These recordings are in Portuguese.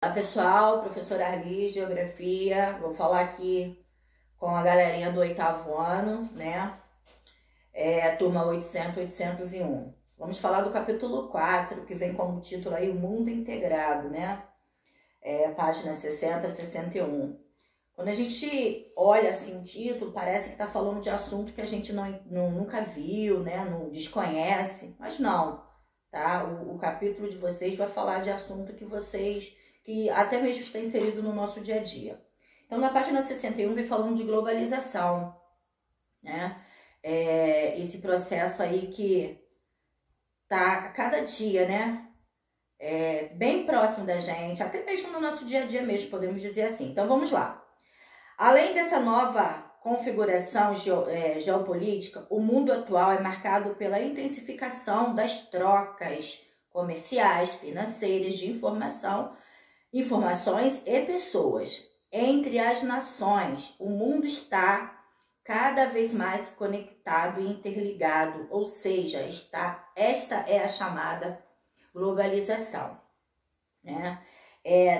Olá pessoal, professora Arli, Geografia. Vou falar aqui com a galerinha do 8º ano, né? Turma 800, 801. Vamos falar do capítulo 4, que vem como título aí O Mundo Integrado, né? Página 60, 61. Quando a gente olha assim o título, parece que está falando de assunto que a gente nunca viu, né? Não desconhece, mas não, tá? O capítulo de vocês vai falar de assunto que até mesmo está inserido no nosso dia a dia. Então, na página 61, vem falando de globalização, né? Esse processo aí que tá a cada dia, né? Bem próximo da gente, até mesmo no nosso dia a dia mesmo, podemos dizer assim. Então, vamos lá. Além dessa nova configuração geopolítica, o mundo atual é marcado pela intensificação das trocas comerciais, financeiras, de informações e pessoas. Entre as nações, o mundo está cada vez mais conectado e interligado, ou seja, esta é a chamada globalização, né?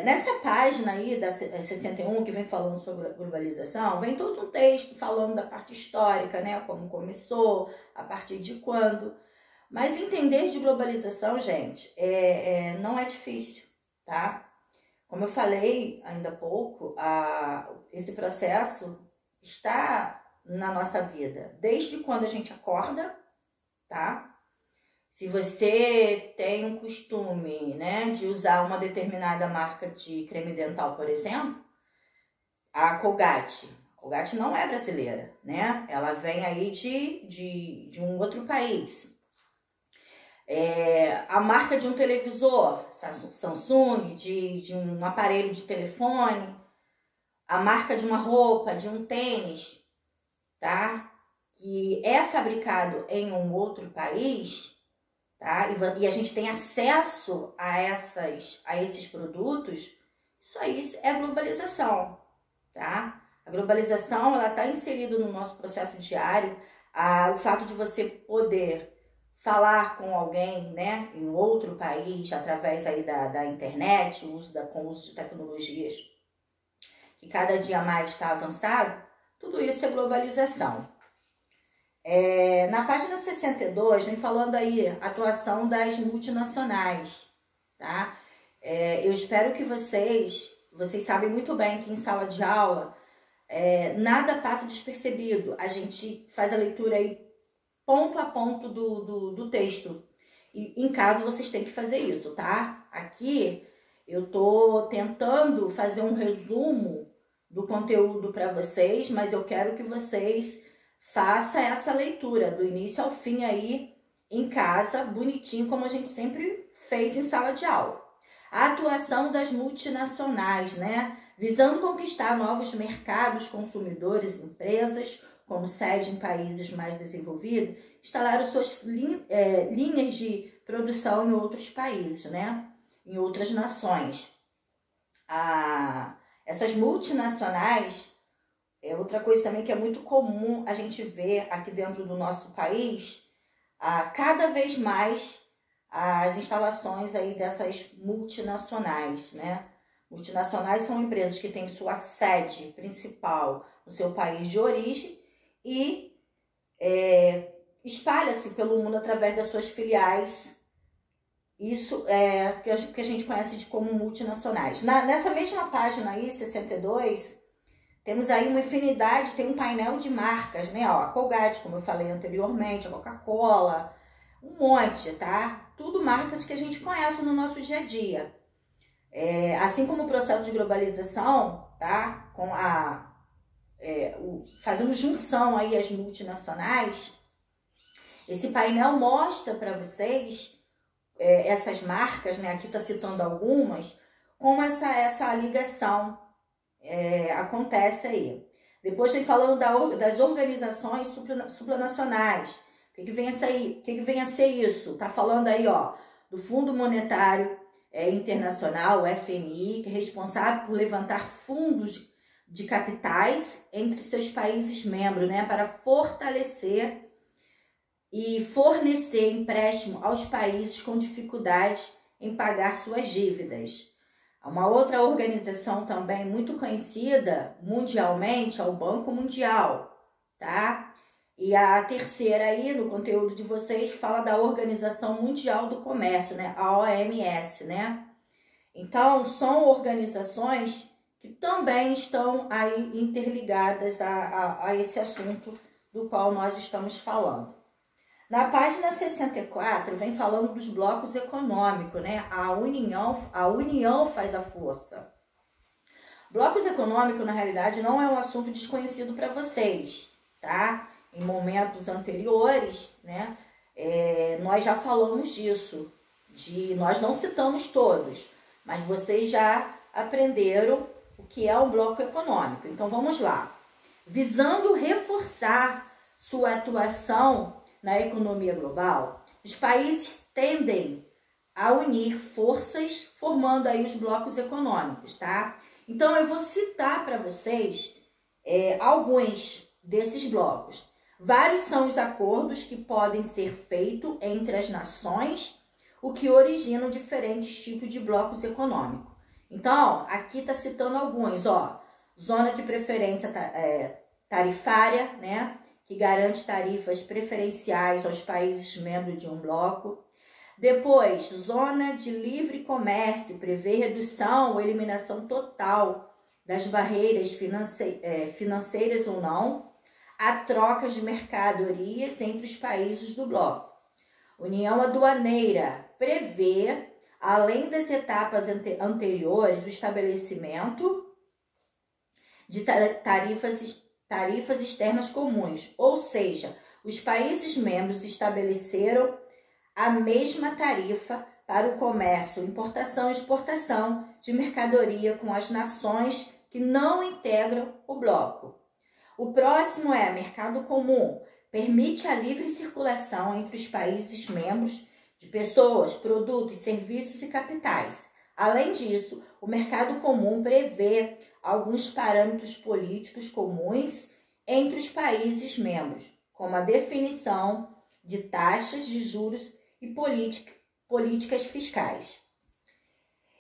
Nessa página aí da 61, que vem falando sobre a globalização, vem todo um texto falando da parte histórica, né? Como começou, a partir de quando. Mas entender de globalização, gente, não é difícil, tá? Como eu falei ainda há pouco, esse processo está na nossa vida, desde quando a gente acorda, tá? Se você tem um costume, né, de usar uma determinada marca de creme dental, por exemplo, a Colgate. A Colgate não é brasileira, né? Ela vem aí de um outro país. A marca de um televisor, Samsung, de um aparelho de telefone, a marca de uma roupa, de um tênis, tá? Que é fabricado em um outro país, tá? E a gente tem acesso a esses produtos, isso aí é globalização, tá? A globalização, ela está inserida no nosso processo diário, o fato de você poder falar com alguém, né, em outro país, através aí da internet, com o uso de tecnologias que cada dia mais está avançado, tudo isso é globalização. Na página 62, vem falando aí a atuação das multinacionais, tá? Eu espero que vocês sabem muito bem que em sala de aula nada passa despercebido. A gente faz a leitura aí ponto a ponto do texto. E em casa vocês têm que fazer isso, tá? Aqui eu tô tentando fazer um resumo do conteúdo para vocês, mas eu quero que vocês façam essa leitura do início ao fim aí em casa, bonitinho, como a gente sempre fez em sala de aula. A atuação das multinacionais, né? Visando conquistar novos mercados, consumidores, empresas, como sede em países mais desenvolvidos, instalaram suas linhas de produção em outros países, né? Em outras nações. Essas multinacionais é outra coisa também que é muito comum a gente ver aqui dentro do nosso país, cada vez mais as instalações aí dessas multinacionais, né? Multinacionais são empresas que têm sua sede principal no seu país de origem e espalha-se pelo mundo através das suas filiais. Isso é que a gente conhece como multinacionais. Nessa mesma página aí, 62, temos aí uma infinidade, tem um painel de marcas, né? Ó, a Colgate, como eu falei anteriormente, a Coca-Cola, um monte, tá? Tudo marcas que a gente conhece no nosso dia a dia. Assim como o processo de globalização, tá? Com fazendo junção aí as multinacionais, esse painel mostra para vocês essas marcas, né? Aqui está citando algumas, como essa ligação acontece aí. Depois tem falando das organizações supranacionais. O que vem a ser isso? Tá falando aí, ó, do Fundo Monetário Internacional, o FMI, que é responsável por levantar fundos de capitais entre seus países membros, né, para fortalecer e fornecer empréstimo aos países com dificuldade em pagar suas dívidas. Uma outra organização também muito conhecida mundialmente é o Banco Mundial, tá? E a terceira aí, no conteúdo de vocês, fala da Organização Mundial do Comércio, né? A OMS, né? Então, são organizações que também estão aí interligadas a esse assunto do qual nós estamos falando. Na página 64, vem falando dos blocos econômicos, né? A união faz a força. Blocos econômicos, na realidade, não é um assunto desconhecido para vocês, tá? Em momentos anteriores, né? Nós já falamos disso. Nós não citamos todos, mas vocês já aprenderam o que é um bloco econômico. Então, vamos lá. Visando reforçar sua atuação na economia global, os países tendem a unir forças, formando aí os blocos econômicos, tá? Então, eu vou citar para vocês alguns desses blocos. Vários são os acordos que podem ser feitos entre as nações, o que originam diferentes tipos de blocos econômicos. Então, aqui está citando alguns, ó. Zona de preferência tarifária, né? Que garante tarifas preferenciais aos países membros de um bloco. Depois, zona de livre comércio, prevê redução ou eliminação total das barreiras financeiras ou não, a troca de mercadorias entre os países do bloco. União aduaneira, prevê, além das etapas anteriores, o estabelecimento de tarifas externas comuns, ou seja, os países membros estabeleceram a mesma tarifa para o comércio, importação e exportação de mercadoria com as nações que não integram o bloco. O próximo é mercado comum, permite a livre circulação entre os países membros de pessoas, produtos, serviços e capitais. Além disso, o mercado comum prevê alguns parâmetros políticos comuns entre os países membros, como a definição de taxas de juros e políticas fiscais.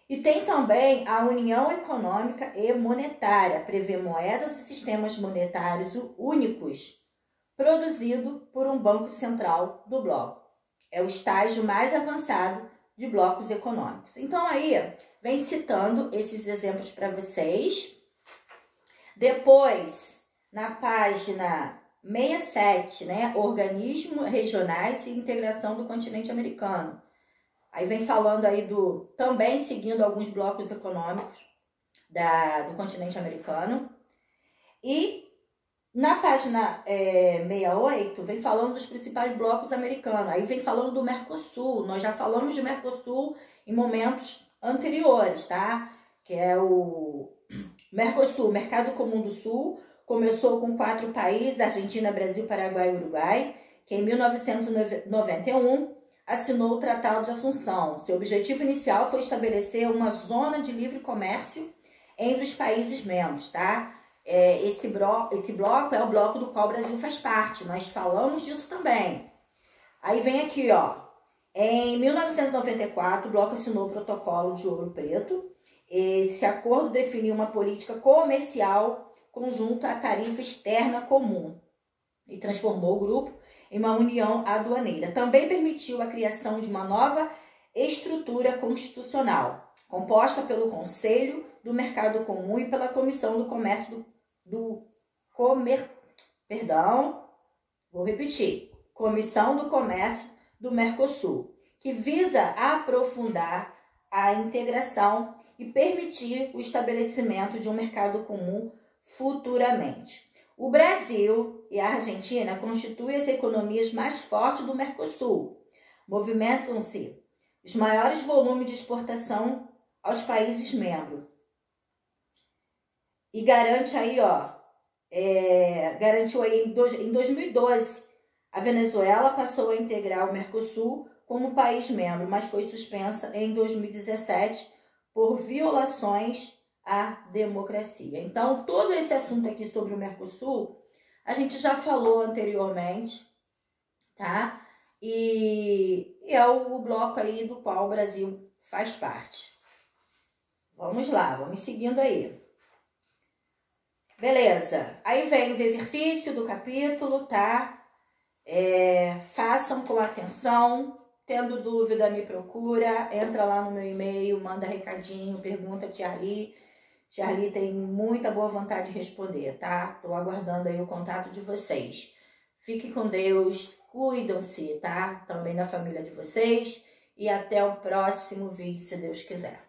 E tem também a União Econômica e Monetária, prevê moedas e sistemas monetários únicos, produzido por um banco central do bloco. É o estágio mais avançado de blocos econômicos. Então, aí, vem citando esses exemplos para vocês. Depois, na página 67, né, organismos regionais e integração do continente americano. Aí vem falando aí também seguindo alguns blocos econômicos do continente americano. E na página 68, vem falando dos principais blocos americanos. Aí vem falando do Mercosul. Nós já falamos de Mercosul em momentos anteriores, tá? Que é o Mercosul, Mercado Comum do Sul. Começou com 4 países, Argentina, Brasil, Paraguai e Uruguai, que em 1991 assinou o Tratado de Assunção. Seu objetivo inicial foi estabelecer uma zona de livre comércio entre os países membros, tá? Esse bloco é o bloco do qual o Brasil faz parte, nós falamos disso também. Aí vem aqui, ó, em 1994, o bloco assinou o Protocolo de Ouro Preto. Esse acordo definiu uma política comercial conjunto à tarifa externa comum e transformou o grupo em uma união aduaneira. Também permitiu a criação de uma nova estrutura constitucional, composta pelo Conselho do Mercado Comum e pela Comissão do Comércio Comissão do Comércio do Mercosul, que visa aprofundar a integração e permitir o estabelecimento de um mercado comum futuramente. O Brasil e a Argentina constituem as economias mais fortes do Mercosul. Movimentam-se os maiores volumes de exportação aos países membros. E garante aí, garantiu aí em 2012, a Venezuela passou a integrar o Mercosul como país membro, mas foi suspensa em 2017 por violações à democracia. Então, todo esse assunto aqui sobre o Mercosul, a gente já falou anteriormente, tá? E é o bloco aí do qual o Brasil faz parte. Vamos lá, vamos seguindo aí. Beleza, aí vem os exercícios do capítulo, tá? Façam com atenção. Tendo dúvida, me procura. Entra lá no meu e-mail, manda recadinho, pergunta a Tia Arli. Tia Arli tem muita boa vontade de responder, tá? Tô aguardando aí o contato de vocês. Fique com Deus, cuidam-se, tá? Também da família de vocês. E até o próximo vídeo, se Deus quiser.